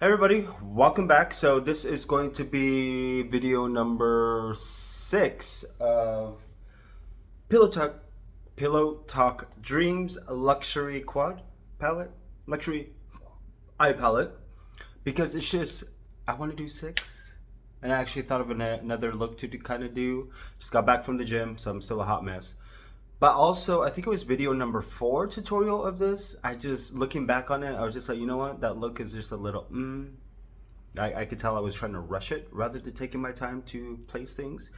Hey everybody, welcome back. So this is going to be video number 6 of Pillow Talk, Pillow Talk Dreams Luxury Quad Palette, Luxury Eye Palette, because it's just, I want to do 6, and I actually thought of another look to kind of do. Just got back from the gym, so I'm still a hot mess. But also, I think it was video number 4 tutorial of this. I just, looking back on it, I was just like, you know what? That look is just a little, I could tell I was trying to rush it rather than taking my time to place things.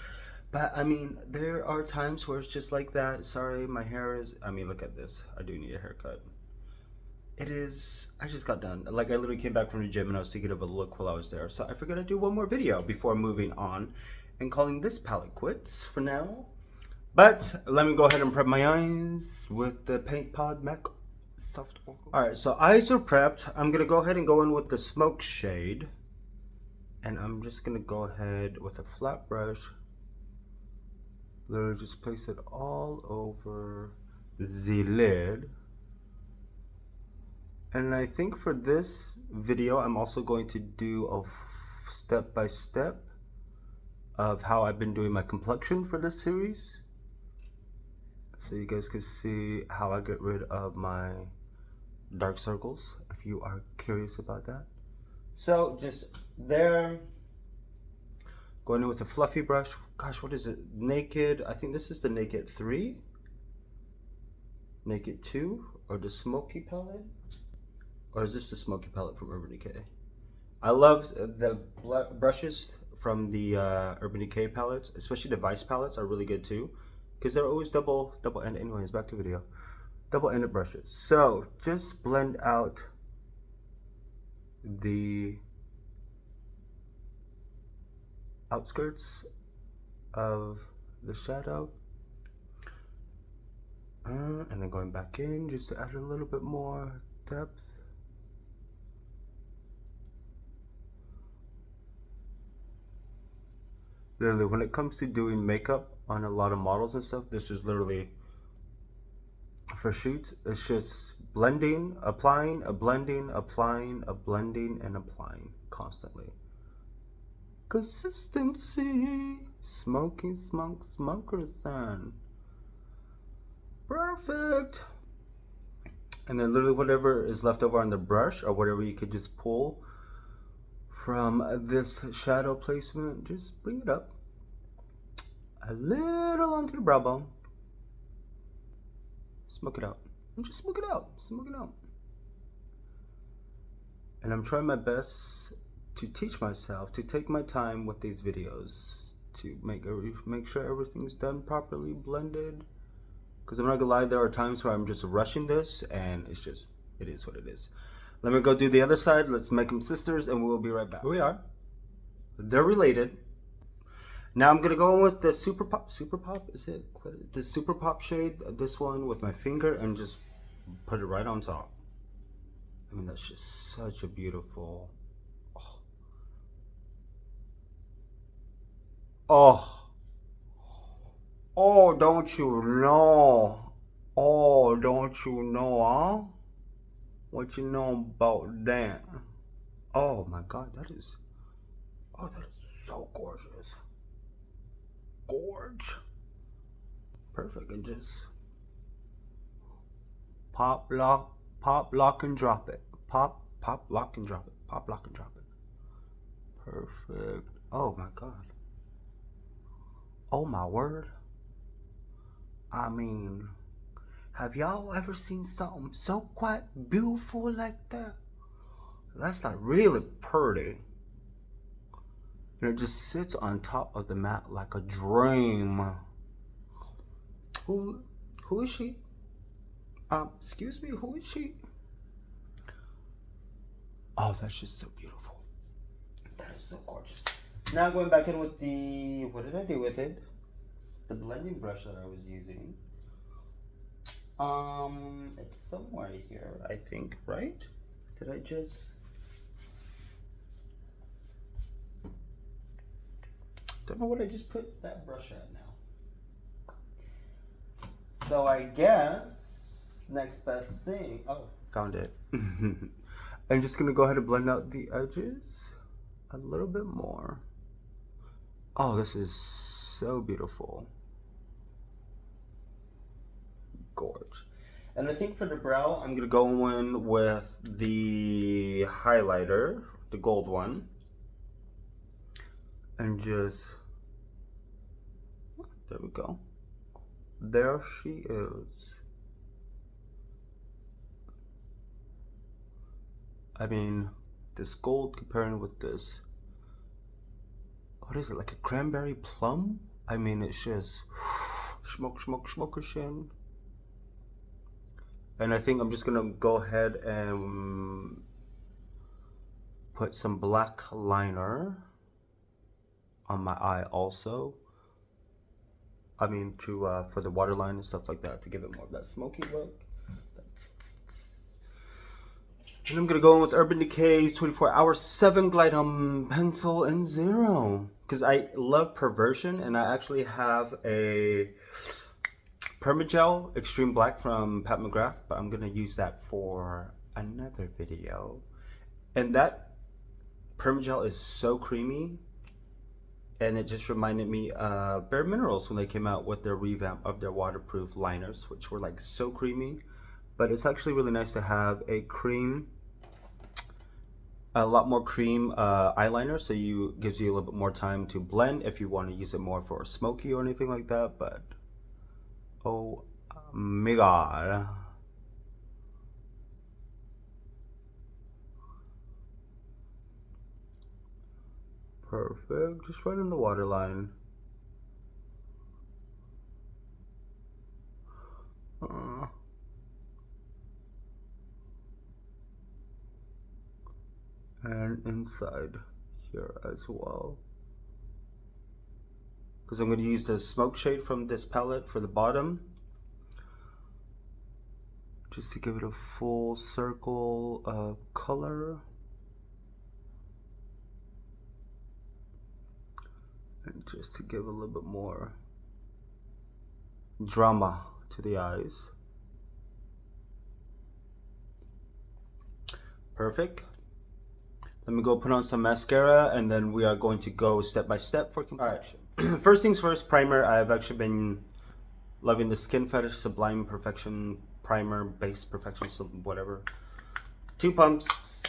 But I mean, there are times where it's just like that. Sorry, my hair is, I mean, look at this. I do need a haircut. It is, I just got done. Like, I literally came back from the gym and I was thinking of a look while I was there. So I figured I'd do one more video before moving on and calling this palette quits for now. But let me go ahead and prep my eyes with the Paint Pod MAC Soft Oracle. Alright, so eyes are prepped. I'm going to go ahead and go in with the smoke shade. And I'm just going to go ahead with a flat brush. Literally just place it all over the lid. And I think for this video, I'm also going to do a step-by-step of how I've been doing my complexion for this series. So you guys can see how I get rid of my dark circles, if you are curious about that. So just there, going in with a fluffy brush. Gosh, what is it? Naked, I think this is the Naked 3, Naked 2, or the Smoky palette? Or is this the Smoky palette from Urban Decay? I love the brushes from the Urban Decay palettes, especially the Vice palettes are really good too. Because they're always double-ended. Anyways, back to video. Double-ended brushes. So just blend out the outskirts of the shadow. And then going back in just to add a little bit more depth. Literally, when it comes to doing makeup on a lot of models and stuff, this is literally for shoots. It's just blending, applying, a blending, applying, a blending, and applying constantly. Consistency, smoky smokers then. Perfect. And then literally whatever is left over on the brush or whatever you could just pull from this shadow placement, just bring it up a little onto the brow bone. Smoke it out. And just smoke it out. Smoke it out. And I'm trying my best to teach myself to take my time with these videos to make sure everything's done properly, blended. Because I'm not gonna lie, there are times where I'm just rushing this and it's just, it is what it is. Let me go do the other side. Let's make them sisters and we'll be right back. Here we are. They're related. Now I'm gonna go in with the Super Pop, is it? The Super Pop shade, this one with my finger and just put it right on top. I mean, that's just such a beautiful, oh, don't you know? Oh, don't you know, huh? What you know about that? Oh my God, that is so gorgeous. Gorge. Perfect. And just pop, lock, and drop it. Pop, lock, and drop it. Pop, lock, and drop it. Perfect. Oh my God. Oh my word. I mean, have y'all ever seen something so quite beautiful like that? That's like really pretty. And it just sits on top of the mat like a dream. Who is she? Excuse me, who is she? Oh, that's just so beautiful. That is so gorgeous. Now going back in with the, what did I do with it? The blending brush that I was using. It's somewhere here, I think, right? Did I just... Don't know what I just put that brush at now. So I guess next best thing. Oh, found it. I'm just gonna go ahead and blend out the edges a little bit more. Oh, this is so beautiful. Gorge. And I think for the brow, I'm gonna go in with the highlighter, the gold one, and just, there we go. There she is. I mean, this gold comparing with this, what is it, like a cranberry plum? I mean, it's just smoker shin. And I think I'm just gonna go ahead and put some black liner on my eye also. I mean, to for the waterline and stuff like that, to give it more of that smoky look. And I'm gonna go in with Urban Decay's 24-hour 7 Glide on pencil and 0, because I love perversion, and I actually have a Permagel Extreme Black from Pat McGrath, but I'm gonna use that for another video. And that Permagel is so creamy, and it just reminded me of Bare Minerals when they came out with their revamp of their waterproof liners, which were like so creamy. But it's actually really nice to have a cream, a lot more cream eyeliner, so gives you a little bit more time to blend if you want to use it more for a smoky or anything like that. But oh my god. Perfect. Just right in the waterline. And inside here as well. Because I'm going to use the smoke shade from this palette for the bottom, just to give it a full circle of color. And just to give a little bit more drama to the eyes. Perfect. Let me go put on some mascara, and then we are going to go step by step for complexion. All right. First things first, primer. I've actually been loving the Skin Fetish Sublime Perfection Primer, Base Perfection, whatever. 2 pumps.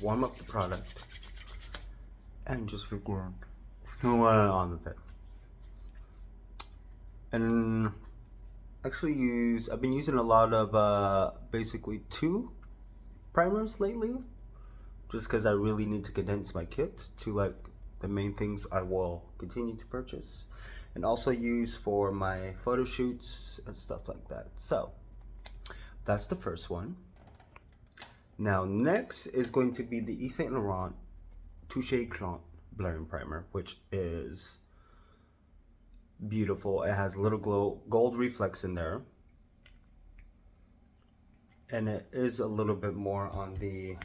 Warm up the product. And just begin. On the bit. And actually I've been using a lot of basically 2 primers lately, just because I really need to condense my kit to like the main things I will continue to purchase and also use for my photo shoots and stuff like that. So that's the first one. Now next is going to be the Yves Saint Laurent Touche Clant blurring primer, which is beautiful. It has a little gold reflex in there, and it is a little bit more on the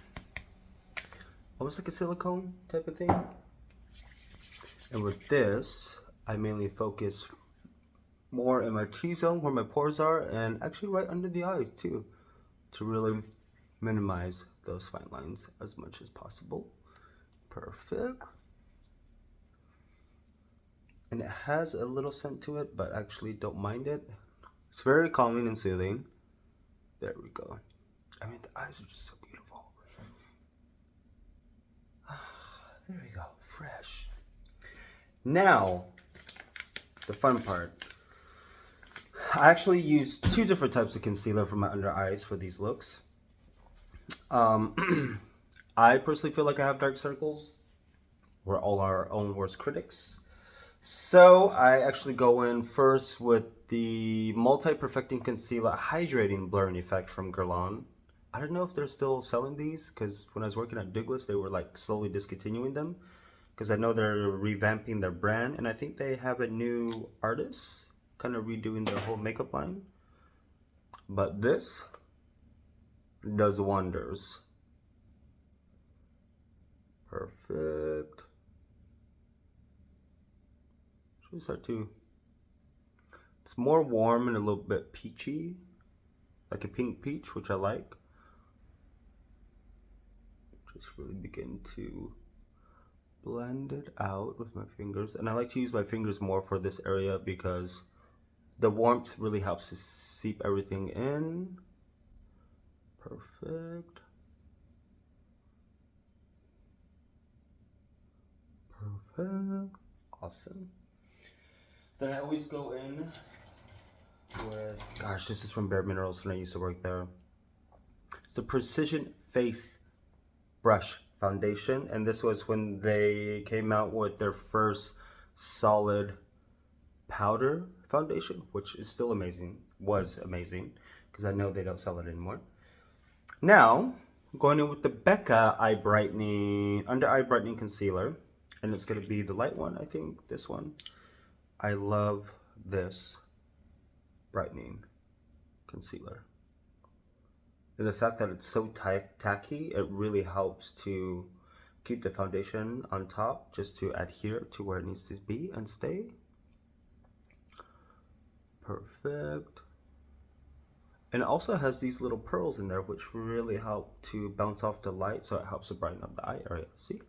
almost like a silicone type of thing. And with this, I mainly focus more in my T-zone where my pores are, and actually right under the eyes too, to really minimize those fine lines as much as possible. Perfect. And it has a little scent to it, but actually don't mind it. It's very calming and soothing. There we go. I mean, the eyes are just so beautiful. There we go, fresh. Now, the fun part. I actually use 2 different types of concealer for my under eyes for these looks. I personally feel like I have dark circles. We're all our own worst critics. So I actually go in first with the Multi-Perfecting Concealer Hydrating Blurring Effect from Guerlain. I don't know if they're still selling these, because when I was working at Douglas, they were like slowly discontinuing them, because I know they're revamping their brand, and I think they have a new artist kind of redoing their whole makeup line. But this does wonders. Perfect. Start to, it's more warm and a little bit peachy, like a pink peach, which I like. just really begin to blend it out with my fingers. And I like to use my fingers more for this area because the warmth really helps to seep everything in. Perfect. Perfect. Awesome. Then I always go in with, gosh, this is from Bare Minerals when I used to work there. It's the Precision Face Brush Foundation, and this was when they came out with their first solid powder foundation, which is still amazing, was amazing, because I know they don't sell it anymore. Now, I'm going in with the Becca Eye Brightening, Under Eye Brightening Concealer, and it's going to be the light one, I think, this one. I love this brightening concealer. And the fact that it's so tacky, it really helps to keep the foundation on top, just to adhere to where it needs to be and stay. Perfect. And it also has these little pearls in there, which really help to bounce off the light, so it helps to brighten up the eye area. See?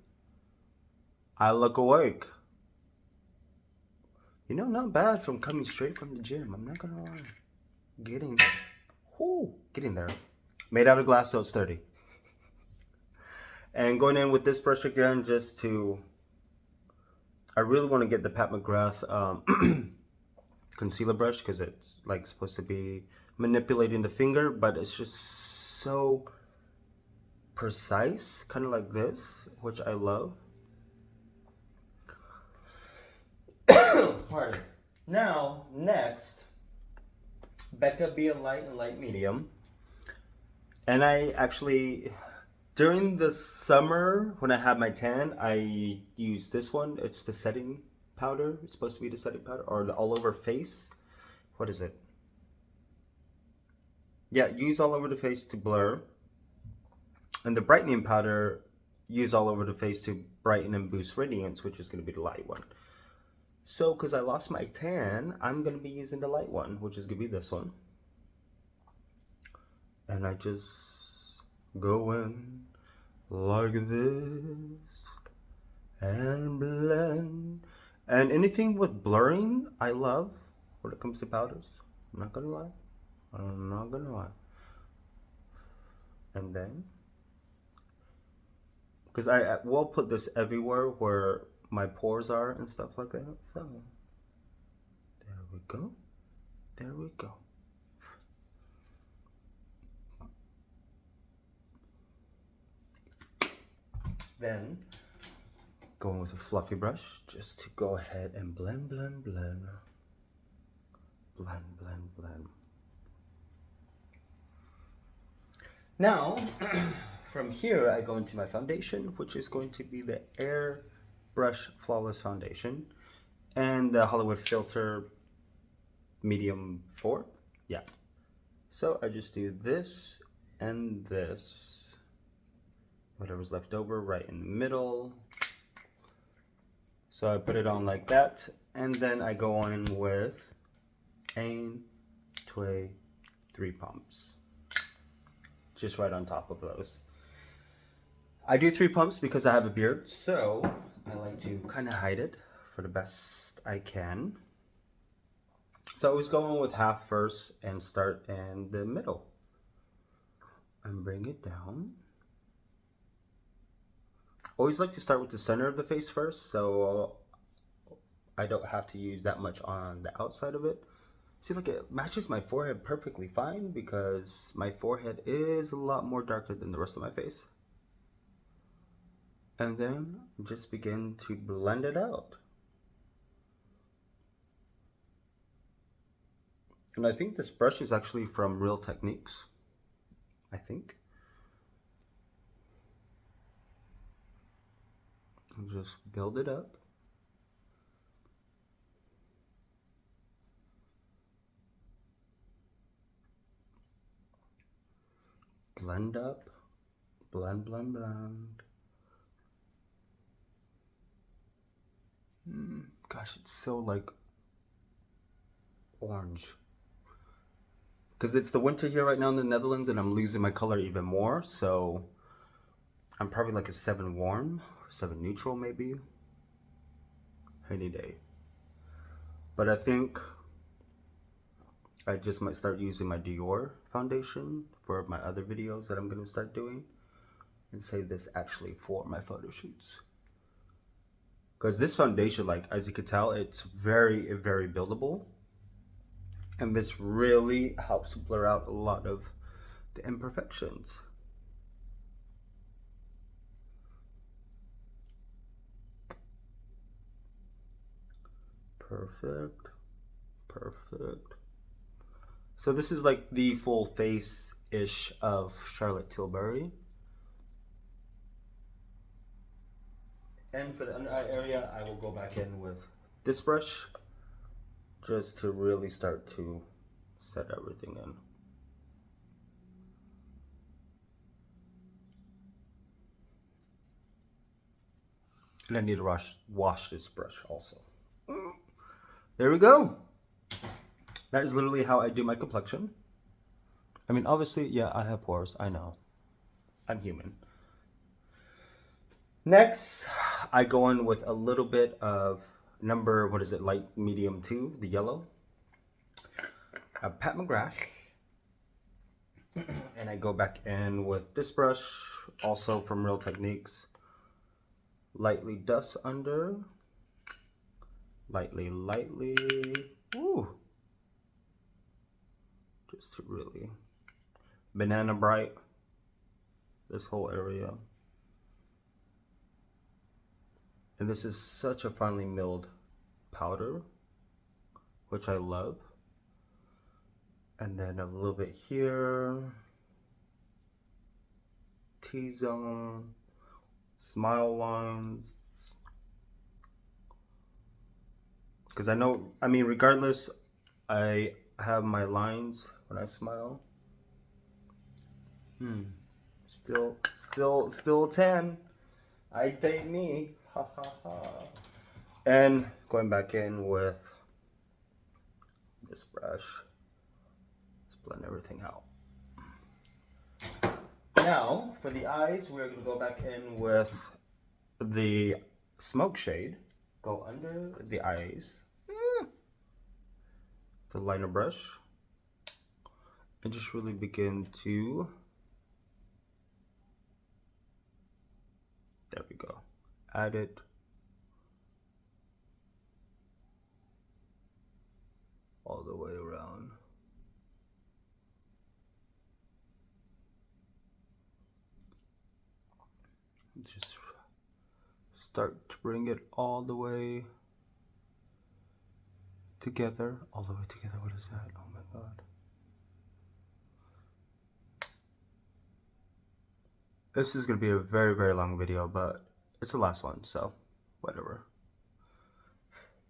I look awake. You know, not bad from coming straight from the gym. I'm not gonna lie. Getting there. Made out of glass, so it's sturdy. And going in with this brush again, just to, I really want to get the Pat McGrath concealer brush, because it's like supposed to be manipulating the finger, but it's just so precise, kind of like this, which I love. Pardon. Now, next, Becca Be a Light and Light Medium. And I actually, during the summer when I had my tan, I used this one. It's the setting powder. It's supposed to be the setting powder, or the all over face. What is it? Yeah, use all over the face to blur. And the brightening powder, use all over the face to brighten and boost radiance, which is going to be the light one. So, because I lost my tan, I'm going to be using the light one, which is going to be this one. And I just go in like this and blend. And anything with blurring, I love when it comes to powders. I'm not gonna lie. I'm not gonna lie. And then, because I will put this everywhere where my pores are and stuff like that. So, there we go. There we go. Then, going with a fluffy brush, just to go ahead and blend, blend, blend. Blend, blend, blend. Now, from here, I go into my foundation, which is going to be the Airbrush Flawless Foundation. And the Hollywood Filter Medium 4. Yeah. So, I just do this and this. Whatever's left over right in the middle. So I put it on like that, and then I go on with 1, 2, 3 pumps. Just right on top of those. I do 3 pumps because I have a beard, so I like to kind of hide it for the best I can. So I always go on with half first and start in the middle. And bring it down. Always like to start with the center of the face first, so I don't have to use that much on the outside of it. See, look, it matches my forehead perfectly fine because my forehead is a lot more darker than the rest of my face. And then just begin to blend it out. And I think this brush is actually from Real Techniques, I think. Just build it up. Blend up. Blend, blend, blend. Gosh, it's so like orange. Because it's the winter here right now in the Netherlands and I'm losing my color even more. So I'm probably like a 7 warm, or 7 neutral maybe. Any day. But I think I just might start using my Dior foundation for my other videos that I'm going to start doing. And save this actually for my photo shoots. Because this foundation, like as you can tell, it's very, very buildable. And this really helps blur out a lot of the imperfections. Perfect. Perfect. So this is like the full face-ish of Charlotte Tilbury. And for the under eye area, I will go back in with this brush just to really start to set everything in. And I need to wash this brush also. There we go. That is literally how I do my complexion. I mean, obviously, yeah, I have pores. I know. I'm human. Next, I go in with a little bit of number, what is it, light medium 2, the yellow. Pat McGrath. And I go back in with this brush, also from Real Techniques. Lightly dust under. Lightly. Ooh. Just to really banana bright this whole area. And this is such a finely milled powder, which I love. And then a little bit here. T-zone. Smile lines. Because I know, I mean, regardless, I have my lines when I smile. Still 10. I date me. Ha ha ha. And going back in with this brush. Just blend everything out. Now, for the eyes, we're going to go back in with the smoke shade. Go under the eyes. The liner brush. And just really begin to... There we go. Add it. All the way around. Just start to bring it all the way together. All the way together. What is that? Oh my god. This is going to be a very, very long video, but it's the last one, so whatever.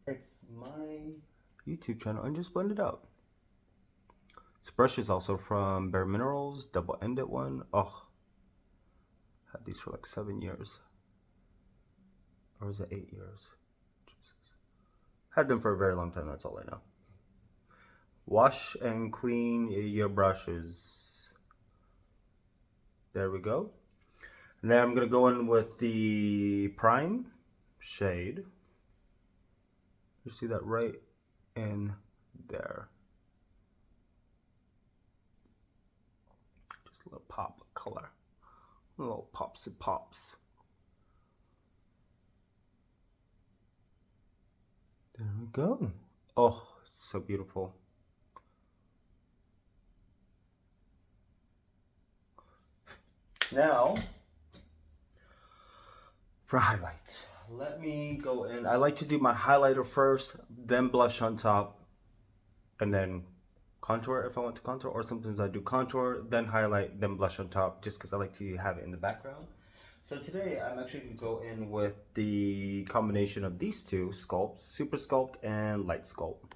It's my YouTube channel, and just blend it out. This brush is also from Bare Minerals, double-ended one. Oh, had these for like 7 years. Or was it 8 years? Jesus. Had them for a very long time, that's all I know. Wash and clean your brushes. There we go. And then I'm going to go in with the prime shade. You see that right in there. Just a little pop of color. A little pops and pops. There we go. Oh, so beautiful. Now, for highlight, let me go in. I like to do my highlighter first, then blush on top, and then contour if I want to contour, or sometimes I do contour, then highlight, then blush on top, just because I like to have it in the background. So today I'm actually going to go in with the combination of these two sculpts, Super Sculpt and Light Sculpt.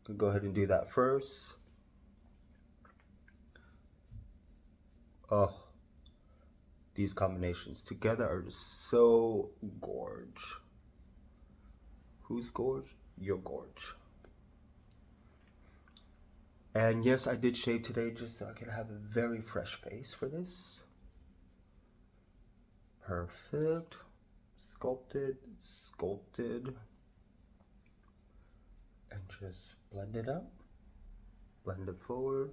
I'll go ahead and do that first. Oh. These combinations together are just so gorge. Who's gorge? You're gorge. And yes, I did shave today just so I could have a very fresh face for this. Perfect. Sculpted, sculpted. And just blend it up. Blend it forward.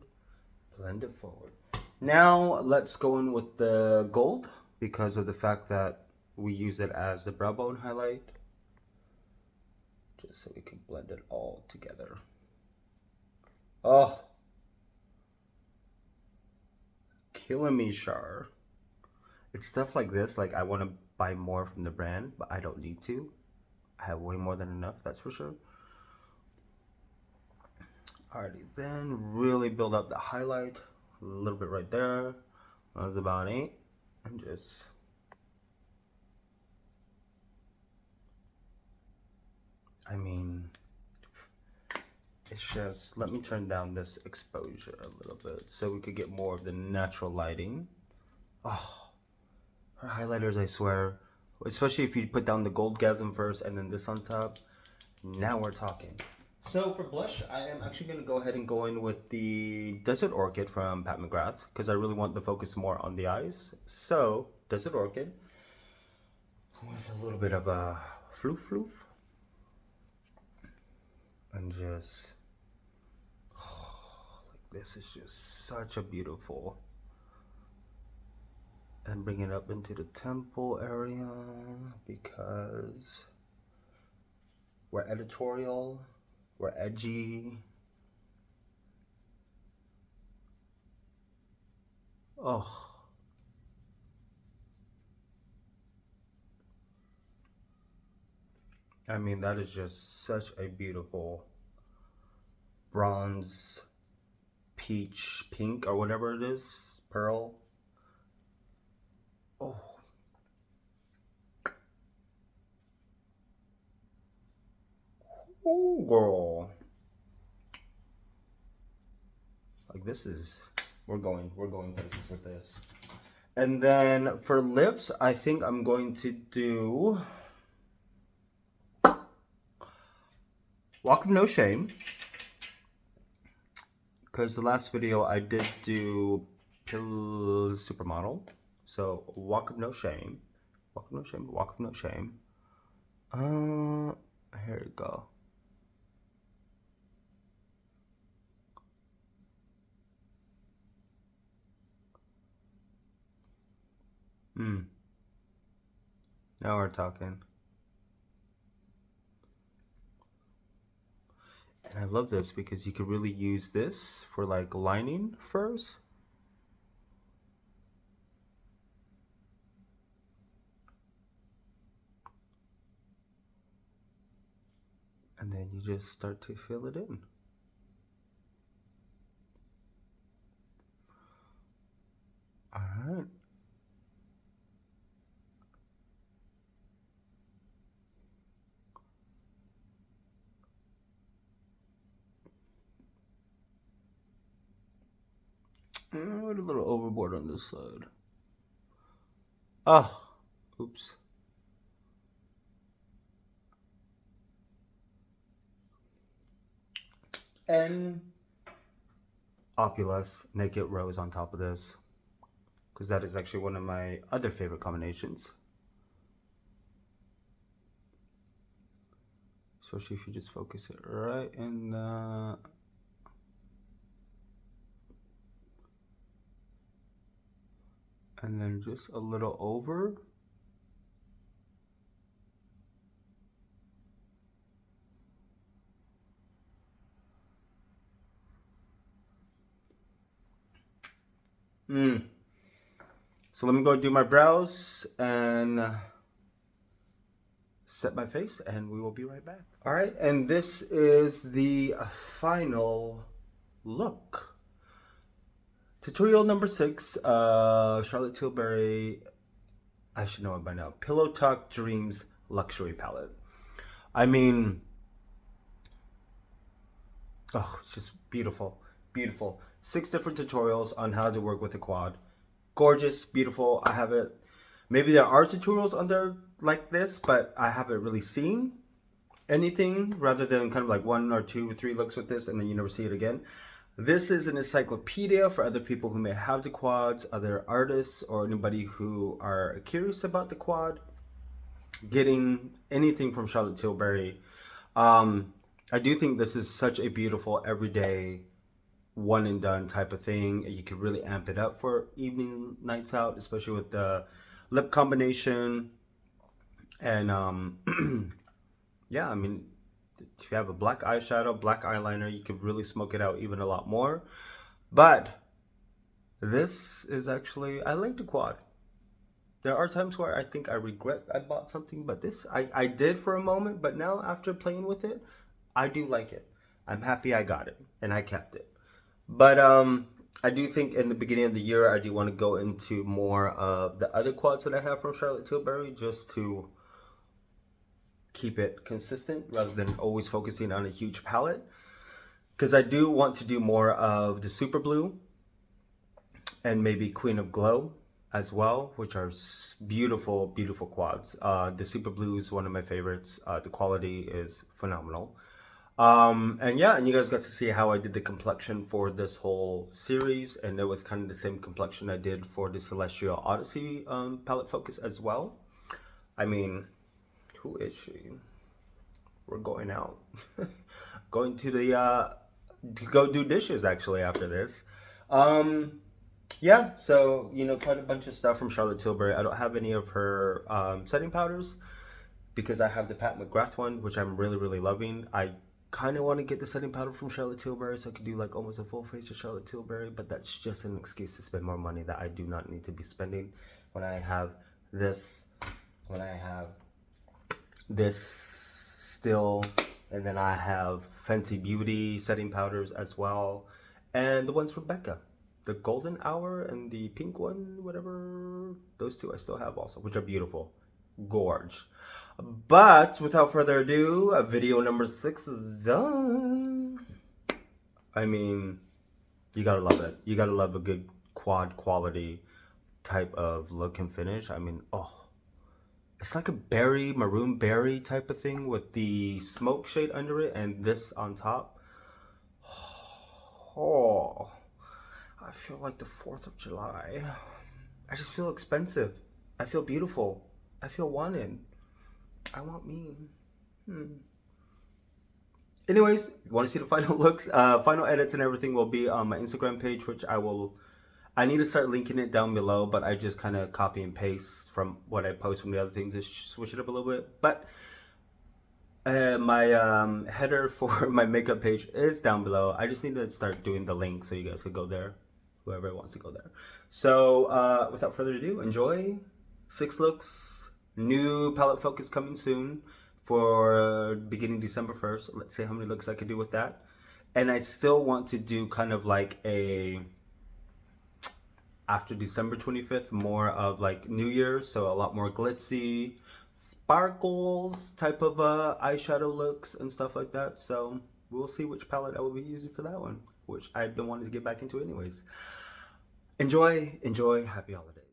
Blend it forward. Now let's go in with the gold because of the fact that we use it as the brow bone highlight. Just so we can blend it all together. Oh, killing me, Char. It's stuff like this, like I want to buy more from the brand, but I don't need to. I have way more than enough, that's for sure. Alrighty, then really build up the highlight a little bit right there. That was about 8, and just I mean, it's just, let me turn down this exposure a little bit so we could get more of the natural lighting. Oh, her highlighters, I swear, especially if you put down the Goldgasm first and then this on top, now we're talking. So for blush, I am actually going to go ahead and go in with the Desert Orchid from Pat McGrath because I really want the focus more on the eyes. So, Desert Orchid with a little bit of a floof floof. And just, oh, like this is just such a beautiful. And bring it up into the temple area because we're editorial, we're edgy. Oh. I mean, that is just such a beautiful bronze, peach, pink, or whatever it is, pearl. Oh. Oh, girl. Like this is, we're going places with this. And then for lips, I think I'm going to do Walk of No Shame, because the last video I did do Pill Supermodel. So Walk of No Shame, Walk of No Shame, Walk of No Shame. Here we go. Now we're talking. And I love this because you could really use this for like lining first. And then you just start to fill it in. All right. I went a little overboard on this side. Oh, oops. And Opulus Naked Rose on top of this, because that is actually one of my other favorite combinations. Especially if you just focus it right in the... And then just a little over. So let me go do my brows and set my face, and we will be right back. All right, and this is the final look. Tutorial number 6, Charlotte Tilbury, I should know it by now, Pillow Talk Dreams Luxury Palette. I mean, oh, it's just beautiful, beautiful. 6 different tutorials on how to work with the quad. Gorgeous, beautiful. I have it. Maybe there are tutorials on there like this, but I haven't really seen anything rather than kind of like 1 or 2 or 3 looks with this and then you never see it again. This is an encyclopedia for other people who may have the quads, other artists, or anybody who are curious about the quad, getting anything from Charlotte Tilbury. I do think this is such a beautiful everyday one and done type of thing. You can really amp it up for evening nights out, especially with the lip combination. And yeah, I mean, if you have a black eyeshadow, black eyeliner, you could really smoke it out even a lot more. But this is actually, I like the quad. There are times where I think I regret I bought something, but this I did for a moment, but now after playing with it, I do like it. I'm happy I got it and I kept it. But I do think in the beginning of the year I do want to go into more of the other quads that I have from Charlotte Tilbury, just to keep it consistent rather than always focusing on a huge palette. Because I do want to do more of the Super Blue and maybe Queen of Glow as well, which are beautiful, beautiful quads. The Super Blue is one of my favorites. The quality is phenomenal. And yeah, and you guys got to see how I did the complexion for this whole series, and it was kind of the same complexion I did for the Celestial Odyssey palette focus as well. I mean, who is she? We're going out. Going to the to go do dishes actually after this. Yeah, so you know, quite a bunch of stuff from Charlotte Tilbury. I don't have any of her setting powders because I have the Pat McGrath one, which I'm really, really loving. I kind of want to get the setting powder from Charlotte Tilbury so I could do like almost a full face of Charlotte Tilbury, but that's just an excuse to spend more money that I do not need to be spending when I have this, when I have this still, and then I have Fenty Beauty setting powders as well, and the ones from Becca, the golden hour and the pink one, whatever, those two I still have also, which are beautiful. Gorge. But without further ado, video number 6 is done. I mean, you gotta love it. You gotta love a good quad quality type of look and finish. I mean, oh, it's like a berry, maroon berry type of thing with the smoke shade under it and this on top. Oh, I feel like the 4th of July. I just feel expensive. I feel beautiful. I feel wanted. I want me. Anyways, if you want to see the final looks, final edits and everything will be on my Instagram page, which I need to start linking it down below, but I just kind of copy and paste from what I post from the other things, just switch it up a little bit. But my header for my makeup page is down below. I just need to start doing the link so you guys could go there, whoever wants to go there. So without further ado, enjoy 6 looks. New palette focus coming soon for beginning December 1st. Let's see how many looks I can do with that. And I still want to do kind of like a, after December 25th, more of like New Year's. So a lot more glitzy, sparkles type of eyeshadow looks and stuff like that. So we'll see which palette I will be using for that one, which I've been wanting to get back into anyways. Enjoy, happy holidays.